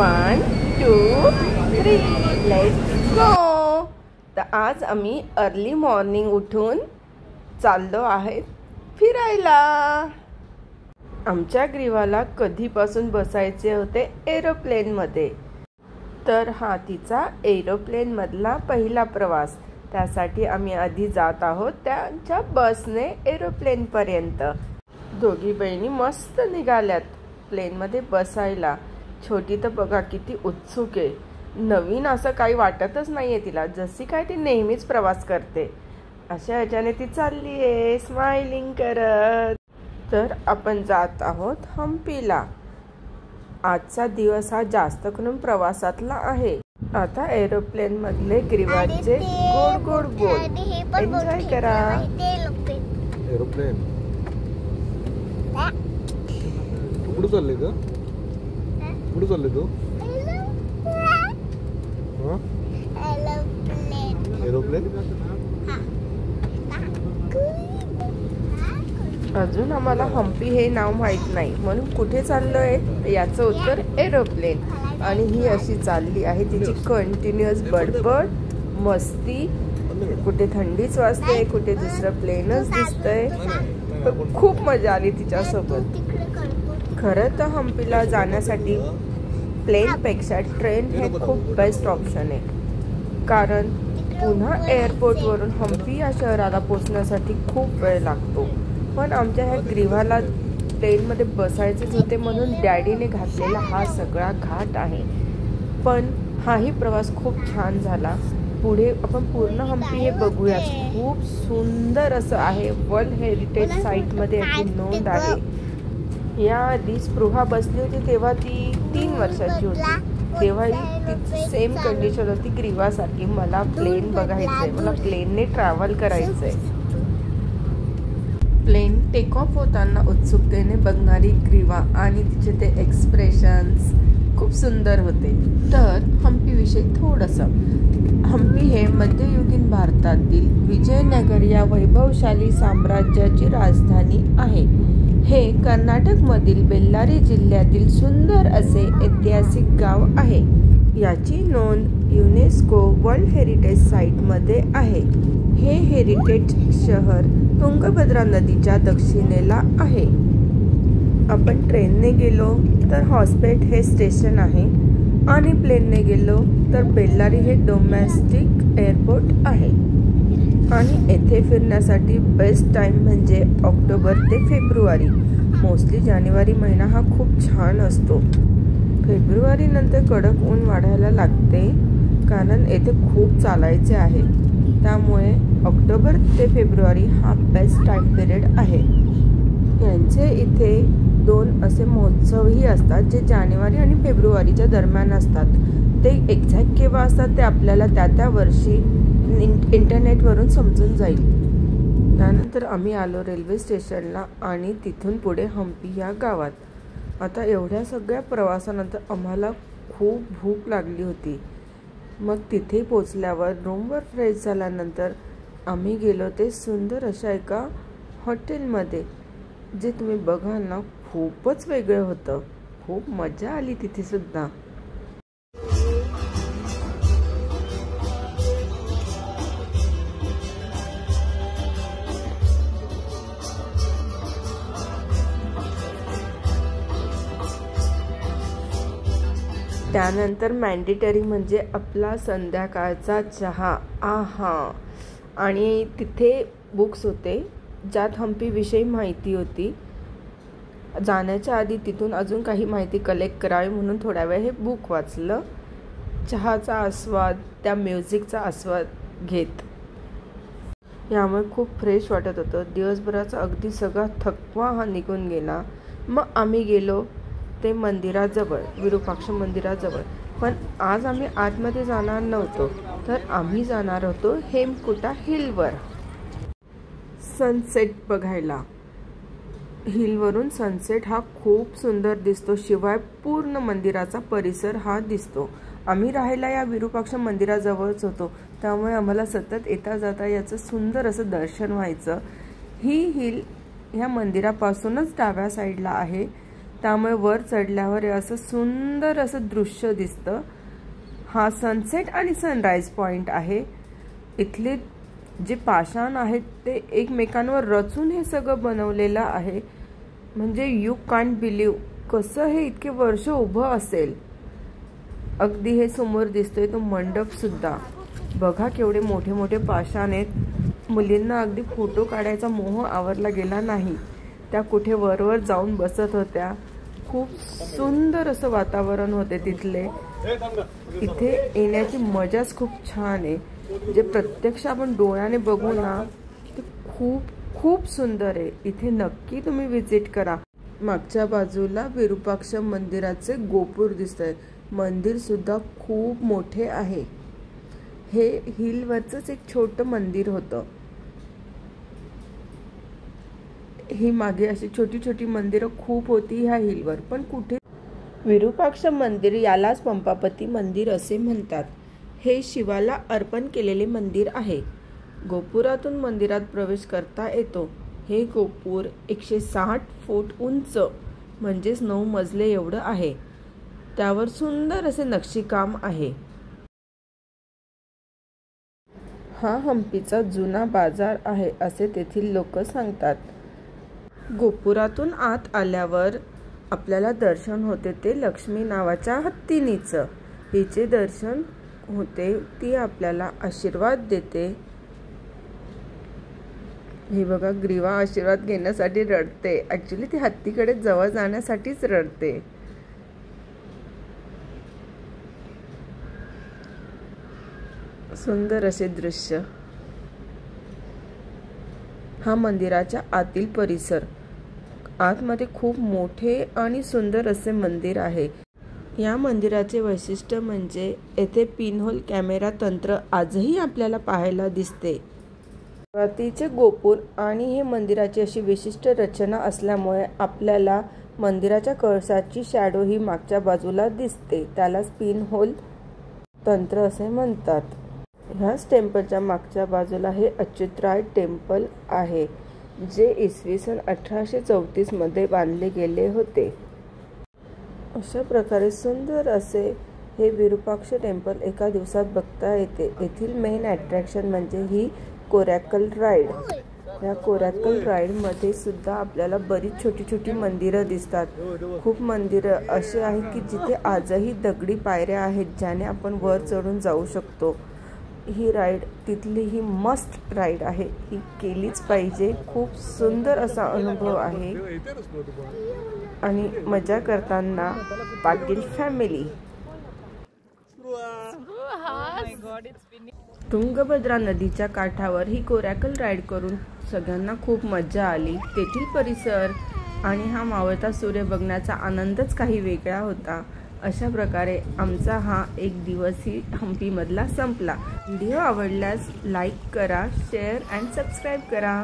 1 2 3 let's go. तर आज आम्ही अर्ली मॉर्निंग उठून चाललो आहे फिरायला। आमच्या ग्रीवाला कधीपासून बसायचे होते एरोप्लेनमध्ये, तर हा तिचा एरोप्लेनमधला पहिला प्रवास। त्यासाठी आम्ही आधी जात आहोत त्यांच्या बसने एरोप्लेनपर्यंत। दोघी बहिणी मस्त निघाल्यात प्लेनमध्ये बसायला। छोटी तर बघा किती उत्सुक आहे, नवीन असं काही वाटतच नाही आहे तिला, जशी काय ती नेहमीच प्रवास करते अशा ह्याच्याने ती चालली आहे स्माइलिंग करत। तर आपण जात आहोत हम्पीला। आजचा दिवस हा जास्त करून प्रवासातला आहे। आता एरोप्लेन मधले ग्रीवाचे गोड गोड बोल एन्जॉय करा। एरोप्लेन कुठे चालले का? कुठे चालले तू? एरोप्लेन अजून आम्हाला हम्पी हे नाव माहित नाही, म्हणून कुठे चाललोय याचं उत्तर एरोप्लेन। आणि ही अशी चालली आहे तिची कंटिन्युअस बडबड मस्ती। कुठे थंडीच वाजते, कुठे दुसरं प्लेनच दिसतंय। खूप मजा आली तिच्यासोबत। खरं तर हम्पीला जाण्यासाठी प्लेनपेक्षा ट्रेन हे खूप बेस्ट ऑप्शन आहे, कारण पुन्हा एअरपोर्टवरून हम्पी या शहराला पोचण्यासाठी खूप वेळ लागतो। पण आमच्या ह्या ग्रीवाला ट्रेनमध्ये बसायचेच होते, म्हणून डॅडीने घातलेला हा सगळा घाट आहे। पण हाही प्रवास खूप छान झाला। पुढे आपण पूर्ण हम्पी हे बघूयाच। खूप सुंदर असं आहे, वर्ल्ड हेरिटेज साईटमध्ये याची नोंद आहे। याआधी स्पृहा बसली होती तेव्हा ती 3 वर्षाची होती, तेव्हाही तिची सेम कंडिशन होती ग्रीवासारखी। मला प्लेन बघायचंय, मला प्लेनने ट्रॅव्हल करायचंय। प्लेन टेक ऑफ होताना उत्सुकतेने बघणारी ग्रीवा आणि तिचे ते एक्सप्रेशन्स खूप सुंदर होते। तर हम्पीविषयी थोडंसं। हम्पी हे मध्ययुगीन भारतातील विजयनगर या वैभवशाली साम्राज्याची राजधानी आहे। हे कर्नाटकमधील बेल्लारी जिल्ह्यातील सुंदर असे ऐतिहासिक गाव आहे। याची नोंद युनेस्को वर्ल्ड हेरिटेज साईटमध्ये आहे। हे हेरिटेज शहर तुंगभद्रा नदीच्या दक्षिणेला आहे। आपण ट्रेनने गेलो तर हॉस्पेट हे स्टेशन आहे, आणि प्लेनने गेलो तर बेल्लारी हे डोमेस्टिक एअरपोर्ट आहे। आणि येथे फिरण्यासाठी बेस्ट टाइम म्हणजे ऑक्टोबर ते फेब्रुवारी। मोस्टली जानेवारी महिना हा खूप छान असतो। फेब्रुवारी नंतर कडक ऊन वाढायला लागते, कारण येथे खूप चालायचे आहे। त्यामुळे ऑक्टोबर ते फेब्रुवारी हा बेस्ट टाइम पिरियड आहे। यांचे इथे 2 असे महोत्सवही असतात, जे जानेवारी आणि फेब्रुवारीच्या दरम्यान असतात। ते एक्झॅक्ट केव्हा असतात ते आपल्याला त्या वर्षी इंटरनेटवरून समजून जाईल। त्यानंतर आम्ही आलो रेल्वे स्टेशनला आणि तिथून पुढे हम्पी या गावात। आता एवढ्या सगळ्या प्रवासानंतर आम्हाला खूप भूक लागली होती। मग तिथे पोचल्यावर रूमवर फ्रेश झाल्यानंतर आम्ही गेलो ते सुंदर अशा एका हॉटेलमध्ये, जे तुम्ही बघाल ना खूपच वेगळं होतं। खूप मजा आली तिथे सुद्धा। त्यानंतर मॅन्डेटरी म्हणजे आपला संध्याकाळचा चहा। आहा, आणि तिथे बुक्स होते ज्यात हम्पीविषयी माहिती होती। जाण्याच्या आधी तिथून अजून काही माहिती कलेक्ट करावी म्हणून थोड्या वेळ हे बुक वाचलं। चहाचा आस्वाद, त्या म्युझिकचा आस्वाद घेत यामुळे खूप फ्रेश वाटत होतं। दिवसभराचा अगदी सगळा थकवा हा निघून गेला। मग आम्ही गेलो ते मंदिराजवळ, विरूपाक्ष मंदिराजवळ। पण आज आम्ही आतमध्ये जाणार नव्हतो, तर आम्ही जाणार होतो हेमकुटा हिलवर सनसेट बघायला। हिलवरून सनसेट हा खूप सुंदर दिसतो, शिवाय पूर्ण मंदिराचा परिसर हा दिसतो। आम्ही राहायला या विरूपाक्ष मंदिराजवळच होतो, त्यामुळे आम्हाला सतत येता जाता याचं सुंदर असं दर्शन व्हायचं। ही हिल ह्या मंदिरापासूनच डाव्या साईडला आहे। त्यामुळे वर चढल्यावर असं सुंदर असं दृश्य दिसतं. हा सनसेट आणि सनराईज पॉइंट आहे. इथले जे पाषाण आहेत ते एकमेकांवर रचून हे सगळं बनवलेलं आहे. म्हणजे यू कांट बिलीव कसं हे इतके वर्ष उभं असेल. अगदी हे समोर दिसतोय तो मंडप सुद्धा बघा केवढे मोठे मोठे पाषाण आहेत. मुलींना अगदी फोटो काढायचा मोह आवरला गेला नाही. त्या कुठे वरवर जाऊन बसत होत्या. खूप सुंदर असं वातावरण होते तिथले. इथे येण्याची मजाच खूप छान आहे. जे प्रत्यक्ष आपण डोळ्याने बघू ना ते खूप खूप सुंदर आहे. इथे नक्की तुम्ही विजिट करा. मागच्या बाजूला विरूपाक्ष मंदिराचे गोपूर दिसतंय. मंदिर सुद्धा खूप मोठे आहे. हे हिलवरच एक छोटं मंदिर होतं. ही मागे अशी छोटी छोटी मंदिरं खूप होती ह्या हिलवर. पण कुठे विरूपाक्ष मंदिर यालाच पंपापती मंदिर असे म्हणतात. हे शिवाला अर्पण केलेले मंदिर आहे. गोपुरातून मंदिरात प्रवेश करता येतो. हे गोपूर 160 फूट उंच म्हणजेच 9 मजले एवढं आहे. त्यावर सुंदर असे नक्षीकाम आहे. हा हम्पीचा जुना बाजार आहे असे तेथील लोक सांगतात. गोपुरातून आत आल्यावर आपल्याला दर्शन होते ते लक्ष्मी नावाच्या हत्तीनीचं. हिचे दर्शन होते. ती आपल्याला आशीर्वाद देते. हे बघा ग्रीवा आशीर्वाद घेण्यासाठी रडते. ऍक्च्युली ती हत्तीकडे जवळ जाण्यासाठीच रडते. सुंदर असे दृश्य. हा मंदिराच्या आतील परिसर. आतमध्ये खूप मोठे आणि सुंदर असे मंदिर आहे. या मंदिराचे वैशिष्ट्य म्हणजे येथे पिनहोल कॅमेरा तंत्र आजही आपल्याला पाहायला दिसते. मातीचे गोपूर आणि हे मंदिराची अशी विशिष्ट रचना असल्यामुळे आपल्याला मंदिराच्या कळसाची शॅडो ही मागच्या बाजूला दिसते. त्यालाच पिनहोल तंत्र असे म्हणतात. ह्याच टेम्पलच्या मागच्या बाजूला हे अच्युतराय टेम्पल आहे जे इसवी सन 1834 मध्ये बांधले गेले होते. अशा प्रकारे सुंदर असे हे विरूपाक्ष टेम्पल एका दिवसात बघता येते. येथील मेन अट्रॅक्शन म्हणजे ही कोरॅकल राईड. या कोरॅकल राईडमध्ये सुद्धा आपल्याला बरीच छोटी छोटी मंदिरं दिसतात. खूप मंदिरं असे आहेत की जिथे आजही दगडी पायऱ्या आहेत ज्याने आपण वर चढून जाऊ शकतो. ही राईड तिथली ही मस्ट राईड आहे. ही केलीच पाहिजे. खूप सुंदर असा अनुभव आहे आणि मजा करताना पाटील फॅमिली. तुंगभद्रा नदीच्या काठावर ही कोरॅकल राईड करून सगळ्यांना खूप मजा आली. तेथील परिसर आणि हा मावळता सूर्य बघण्याचा आनंदच काही वेगळा होता. अशा प्रकारे आमचा हा एक दिवसही हम्पीमधला संपला. व्हिडिओ आवडल्यास लाईक करा, शेअर अँड सबस्क्राईब करा.